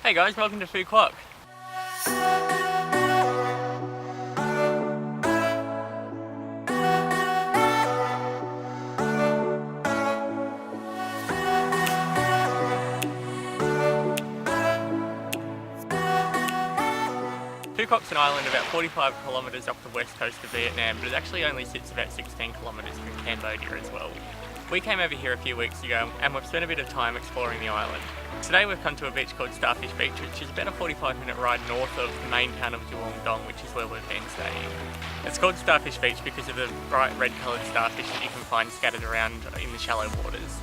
Hey guys, welcome to Phu Quoc. Phu Quoc's an island about 45 kilometres off the west coast of Vietnam, but it actually only sits about 16 kilometres from Cambodia as well. We came over here a few weeks ago and we've spent a bit of time exploring the island. Today we've come to a beach called Starfish Beach, which is about a 45-minute ride north of the main town of Dong, which is where we've been staying. It's called Starfish Beach because of the bright red coloured starfish that you can find scattered around in the shallow waters.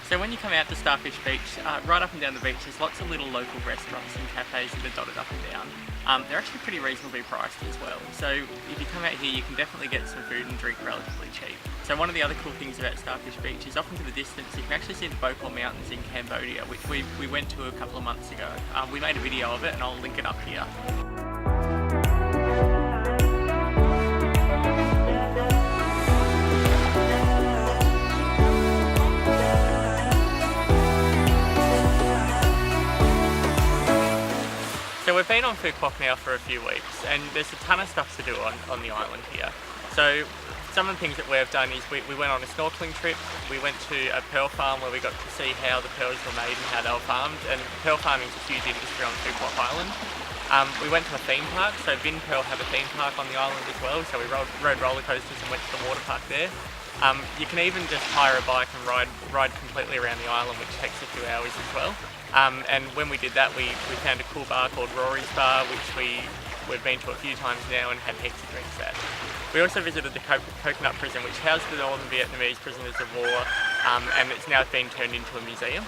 So when you come out to Starfish Beach, right up and down the beach there's lots of little local restaurants and cafes that are dotted up and down. They're actually pretty reasonably priced as well, so if you come out here you can definitely get some food and drink relatively cheap. So one of the other cool things about Starfish Beach is off into the distance you can actually see the Phu Quoc mountains in Cambodia, which we went to a couple of months ago. We made a video of it and I'll link it up here. So we've been on Phu Quoc now for a few weeks and there's a ton of stuff to do on the island here. So some of the things that we've done is we went on a snorkeling trip, we went to a pearl farm where we got to see how the pearls were made and how they were farmed, and pearl farming is a huge industry on Phu Quoc Island. We went to a theme park, so Vinh Pearl have a theme park on the island as well, so we rode roller coasters and went to the water park there. You can even just hire a bike and ride completely around the island, which takes a few hours as well. And when we did that, we found a cool bar called Rory's Bar, which we've been to a few times now and had heaps of drinks at. We also visited the Coconut Prison, which housed the Northern Vietnamese prisoners of war, and it's now been turned into a museum.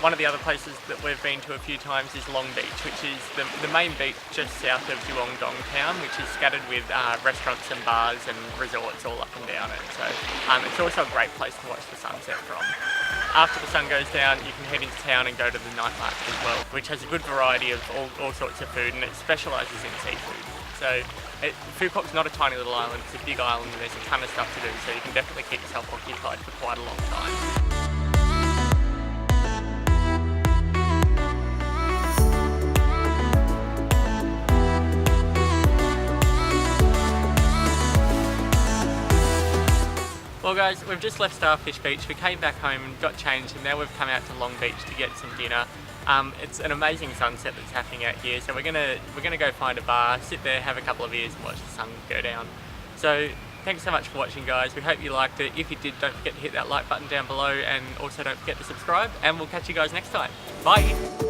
One of the other places that we've been to a few times is Long Beach, which is the main beach just south of Dong town, which is scattered with restaurants and bars and resorts all up and down it. So it's also a great place to watch the sunset from. After the sun goes down, you can head into town and go to the night market as well, which has a good variety of all sorts of food, and it specialises in seafood. So Phu Quoc's not a tiny little island, it's a big island and there's a ton of stuff to do, so you can definitely keep yourself occupied for quite a long time. Well guys, we've just left Starfish Beach, we came back home and got changed, and now we've come out to Long Beach to get some dinner. It's an amazing sunset that's happening out here, so we're gonna go find a bar, sit there, have a couple of beers and watch the sun go down. So thanks so much for watching guys, we hope you liked it. If you did, don't forget to hit that like button down below, and also don't forget to subscribe, and we'll catch you guys next time. Bye!